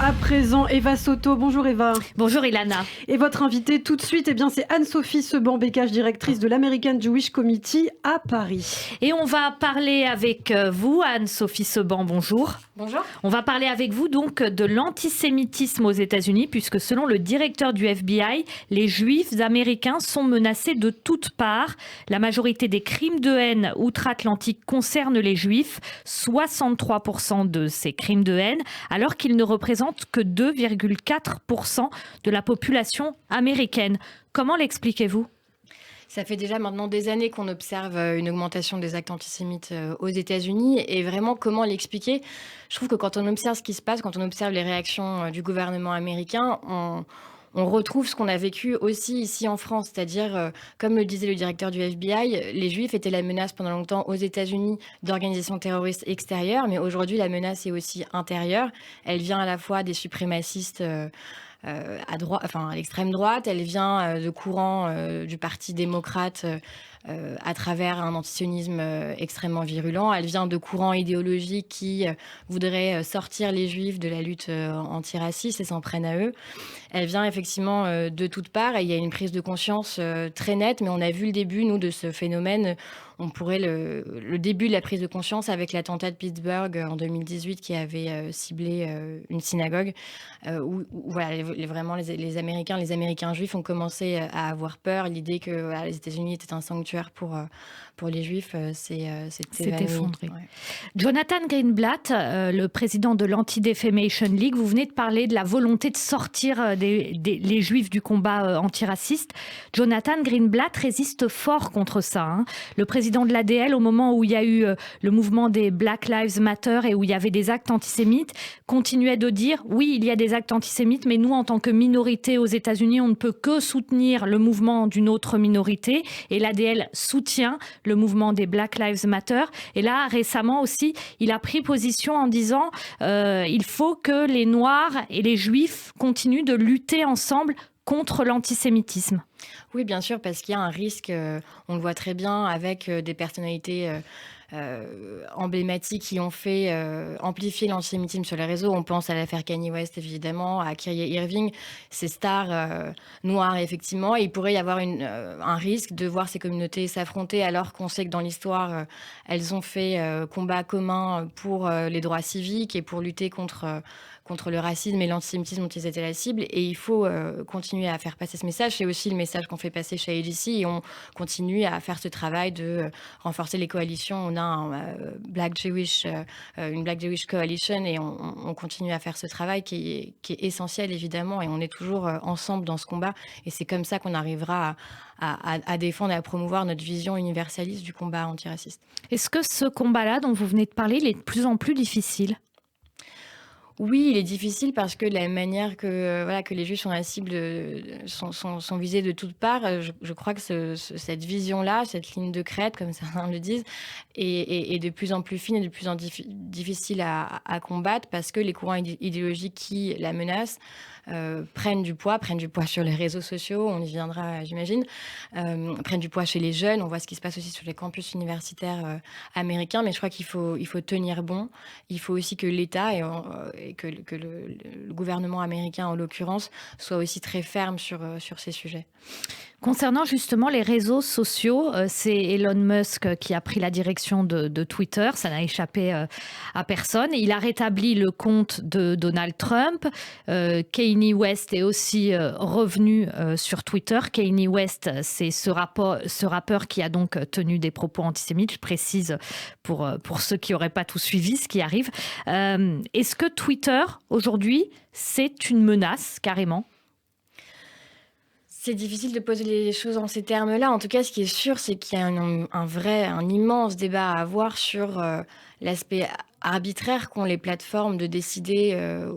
À présent, Eva Soto. Bonjour Eva. Bonjour Ilana. Et votre invitée tout de suite, c'est Anne-Sophie Seban-Bécage, directrice de l'American Jewish Committee à Paris. Et on va parler avec vous, Anne-Sophie Seban, bonjour. Bonjour. On va parler avec vous donc de l'antisémitisme aux États-Unis, puisque selon le directeur du FBI, les Juifs américains sont menacés de toutes parts. La majorité des crimes de haine outre-Atlantique concernent les Juifs, 63% de ces crimes de haine, alors qu'ils ne représentent que 2,4% de la population américaine. Comment l'expliquez-vous ? Ça fait déjà maintenant des années qu'on observe une augmentation des actes antisémites aux États-Unis. Et vraiment, comment l'expliquer ? Je trouve que quand on observe ce qui se passe, quand on observe les réactions du gouvernement américain, on retrouve ce qu'on a vécu aussi ici en France. C'est-à-dire, comme le disait le directeur du FBI, les Juifs étaient la menace pendant longtemps aux États-Unis d'organisations terroristes extérieures. Mais aujourd'hui, la menace est aussi intérieure. Elle vient à la fois des suprémacistes à l'extrême droite, elle vient de courants du Parti démocrate à travers un antisionisme extrêmement virulent. Elle vient de courants idéologiques qui voudraient sortir les Juifs de la lutte antiraciste et s'en prennent à eux. Elle vient effectivement de toutes parts et il y a une prise de conscience très nette, mais on a vu le début, nous, de ce phénomène. On pourrait le début de la prise de conscience avec l'attentat de Pittsburgh en 2018 qui avait ciblé une synagogue où voilà, vraiment les Américains juifs ont commencé à avoir peur. L'idée que les États-Unis étaient un sanctuaire pour les Juifs, c'est effondré. Ouais. Jonathan Greenblatt, le président de l'Anti-Defamation League, vous venez de parler de la volonté de sortir les Juifs du combat antiraciste. Jonathan Greenblatt résiste fort contre ça. Hein. Le président de l'ADL, au moment où il y a eu le mouvement des Black Lives Matter et où il y avait des actes antisémites, continuait de dire oui, il y a des actes antisémites, mais nous, en tant que minorité aux États-Unis, on ne peut que soutenir le mouvement d'une autre minorité. Et l'ADL soutient le mouvement des Black Lives Matter. Et là, récemment aussi, il a pris position en disant il faut que les Noirs et les Juifs continuent de lutter ensemble contre l'antisémitisme. Oui, bien sûr, parce qu'il y a un risque, on le voit très bien avec des personnalités emblématiques qui ont fait amplifier l'antisémitisme sur les réseaux. On pense à l'affaire Kanye West, évidemment, à Kyrie Irving, ces stars noires, effectivement. Et il pourrait y avoir un risque de voir ces communautés s'affronter alors qu'on sait que dans l'histoire, elles ont fait combat commun pour les droits civiques et pour lutter contre le racisme et l'antisémitisme dont ils étaient la cible. Et il faut continuer à faire passer ce message. C'est aussi le message qu'on fait passer chez AJC et on continue à faire ce travail de renforcer les coalitions. On a une Black Jewish Coalition et on continue à faire ce travail qui est essentiel, évidemment, et on est toujours ensemble dans ce combat. Et c'est comme ça qu'on arrivera à défendre et à promouvoir notre vision universaliste du combat antiraciste. Est-ce que ce combat-là dont vous venez de parler, il est de plus en plus difficile ? Oui, il est difficile parce que de la même manière que les Juifs sont la cible, sont visés de toutes parts, je crois que cette vision-là, cette ligne de crête, comme certains le disent, est de plus en plus fine et de plus en plus difficile à combattre parce que les courants idéologiques qui la menacent prennent du poids sur les réseaux sociaux, on y viendra, j'imagine, prennent du poids chez les jeunes. On voit ce qui se passe aussi sur les campus universitaires américains, mais je crois qu'il faut tenir bon. Il faut aussi que l'État et que le gouvernement américain, en l'occurrence, soit aussi très ferme sur ces sujets. Concernant justement les réseaux sociaux, c'est Elon Musk qui a pris la direction de Twitter, ça n'a échappé à personne. Il a rétabli le compte de Donald Trump. Kanye West est aussi revenu sur Twitter. Kanye West, c'est ce rappeur qui a donc tenu des propos antisémites, je précise pour ceux qui n'auraient pas tout suivi ce qui arrive. Est-ce que Twitter, aujourd'hui, c'est une menace carrément ? C'est difficile de poser les choses en ces termes-là. En tout cas, ce qui est sûr, c'est qu'il y a un immense débat à avoir sur l'aspect arbitraire qu'ont les plateformes de décider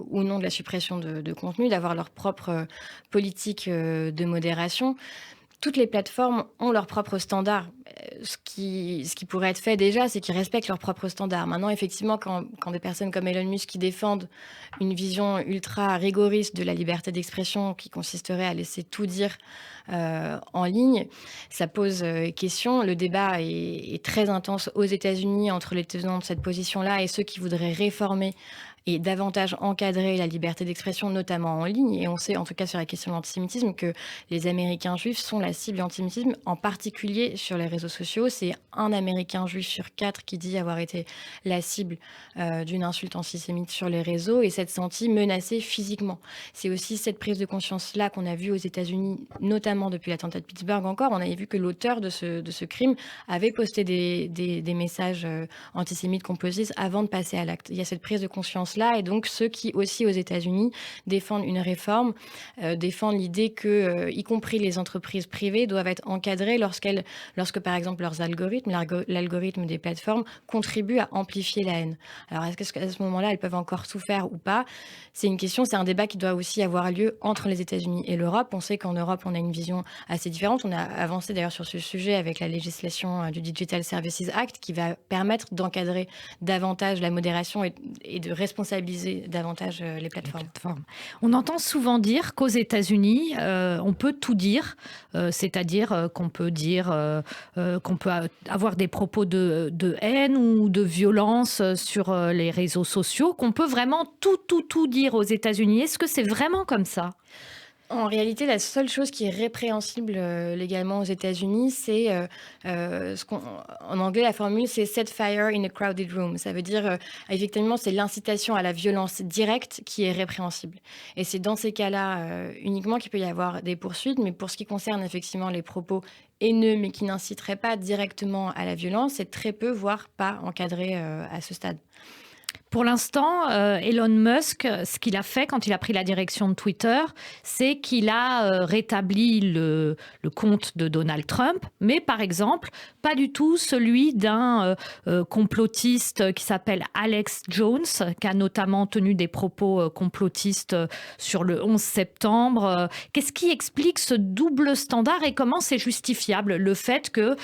ou non de la suppression de contenu, d'avoir leur propre politique de modération. Toutes les plateformes ont leurs propres standards. Ce qui pourrait être fait déjà, c'est qu'ils respectent leurs propres standards. Maintenant, effectivement, quand des personnes comme Elon Musk qui défendent une vision ultra rigoriste de la liberté d'expression qui consisterait à laisser tout dire en ligne, ça pose question. Le débat est très intense aux États-Unis entre les tenants de cette position-là et ceux qui voudraient réformer et davantage encadrer la liberté d'expression, notamment en ligne. Et on sait, en tout cas sur la question de l'antisémitisme, que les Américains juifs sont la cible de l'antisémitisme, en particulier sur les réseaux sociaux. C'est un Américain juif sur 4 qui dit avoir été la cible d'une insulte antisémite sur les réseaux et s'être senti menacé physiquement. C'est aussi cette prise de conscience-là qu'on a vue aux États-Unis, notamment depuis l'attentat de Pittsburgh encore. On avait vu que l'auteur de ce crime avait posté des messages antisémites complotistes avant de passer à l'acte. Il y a cette prise de conscience-là, et donc ceux qui aussi aux États-Unis défendent une réforme, défendent l'idée que, y compris les entreprises privées, doivent être encadrées lorsque par exemple leurs algorithmes, l'algorithme des plateformes, contribuent à amplifier la haine. Alors est-ce qu'à ce moment-là, elles peuvent encore tout faire ou pas ? C'est une question, c'est un débat qui doit aussi avoir lieu entre les États-Unis et l'Europe. On sait qu'en Europe, on a une vision assez différente. On a avancé d'ailleurs sur ce sujet avec la législation du Digital Services Act qui va permettre d'encadrer davantage la modération et de responsabiliser davantage les plateformes. On entend souvent dire qu'aux États-Unis, on peut tout dire, c'est-à-dire qu'on peut dire qu'on peut avoir des propos de haine ou de violence sur les réseaux sociaux, qu'on peut vraiment tout dire aux États-Unis. Est-ce que c'est vraiment comme ça ? En réalité, la seule chose qui est répréhensible légalement aux États-Unis, c'est en anglais, la formule, c'est set fire in a crowded room. Ça veut dire, effectivement, c'est l'incitation à la violence directe qui est répréhensible. Et c'est dans ces cas-là uniquement qu'il peut y avoir des poursuites. Mais pour ce qui concerne effectivement les propos haineux, mais qui n'inciteraient pas directement à la violence, c'est très peu, voire pas encadré à ce stade. Pour l'instant, Elon Musk, ce qu'il a fait quand il a pris la direction de Twitter, c'est qu'il a rétabli le compte de Donald Trump, mais par exemple, pas du tout celui d'un complotiste qui s'appelle Alex Jones, qui a notamment tenu des propos complotistes sur le 11 septembre. Qu'est-ce qui explique ce double standard et comment c'est justifiable, le fait que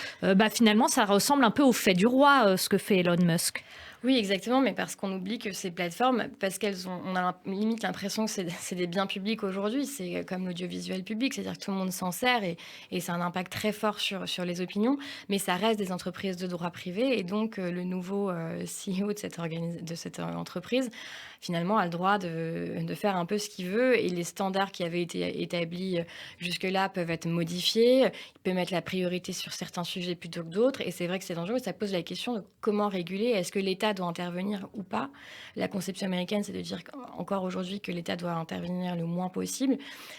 finalement ça ressemble un peu au fait du roi, ce que fait Elon Musk ? Oui, exactement, mais parce qu'on oublie que ces plateformes, parce on a limite l'impression que c'est des biens publics aujourd'hui, c'est comme l'audiovisuel public, c'est-à-dire que tout le monde s'en sert et c'est un impact très fort sur les opinions, mais ça reste des entreprises de droit privé et donc le nouveau CEO de cette entreprise, finalement, a le droit de faire un peu ce qu'il veut et les standards qui avaient été établis jusque-là peuvent être modifiés, il peut mettre la priorité sur certains sujets plutôt que d'autres et c'est vrai que c'est dangereux et ça pose la question de comment réguler, est-ce que l'État doit intervenir ou pas. La conception américaine, c'est de dire encore aujourd'hui que l'État doit intervenir le moins possible,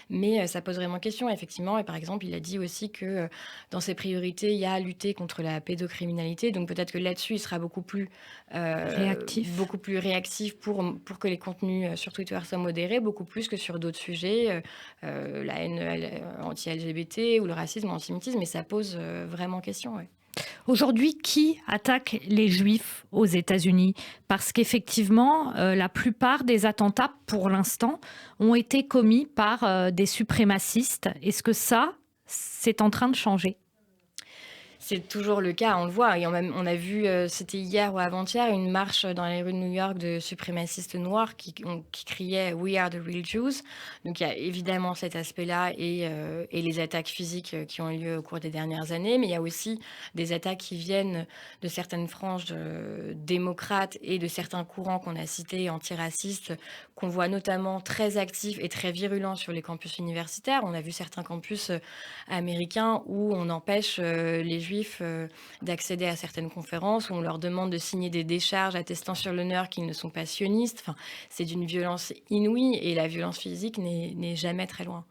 mais ça pose vraiment question, effectivement. Et par exemple, il a dit aussi que dans ses priorités, il y a lutter contre la pédocriminalité, donc peut-être que là-dessus, il sera beaucoup plus réactif pour que les contenus sur Twitter soient modérés, beaucoup plus que sur d'autres sujets, la haine anti-LGBT ou le racisme, l'antisémitisme, et ça pose vraiment question, ouais. Aujourd'hui, qui attaque les Juifs aux États-Unis ? Parce qu'effectivement, la plupart des attentats, pour l'instant, ont été commis par des suprémacistes. Est-ce que ça, c'est en train de changer ? C'est toujours le cas, on le voit. Et on a vu, c'était hier ou avant-hier, une marche dans les rues de New York de suprémacistes noirs qui criaient « We are the real Jews ». Donc il y a évidemment cet aspect-là et les attaques physiques qui ont eu lieu au cours des dernières années. Mais il y a aussi des attaques qui viennent de certaines franges démocrates et de certains courants qu'on a cités, antiracistes, qu'on voit notamment très actifs et très virulents sur les campus universitaires. On a vu certains campus américains où on empêche les Juifs d'accéder à certaines conférences, où on leur demande de signer des décharges attestant sur l'honneur qu'ils ne sont pas sionistes. Enfin, c'est d'une violence inouïe et la violence physique n'est jamais très loin.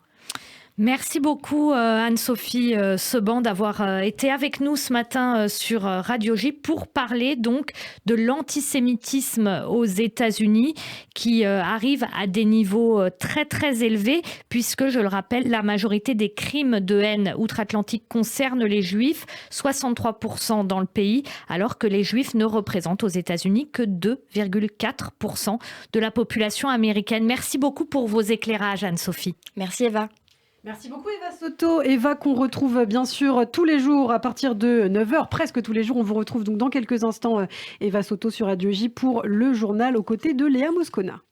Merci beaucoup Anne-Sophie Seban d'avoir été avec nous ce matin sur Radio J pour parler donc de l'antisémitisme aux États-Unis qui arrive à des niveaux très très élevés puisque, je le rappelle, la majorité des crimes de haine outre-Atlantique concernent les Juifs, 63% dans le pays, alors que les Juifs ne représentent aux États-Unis que 2,4% de la population américaine. Merci beaucoup pour vos éclairages, Anne-Sophie. Merci Eva. Merci beaucoup Eva Soto. Eva qu'on retrouve bien sûr tous les jours à partir de 9h, presque tous les jours. On vous retrouve donc dans quelques instants, Eva Soto sur Radio J pour le journal aux côtés de Léa Moscona.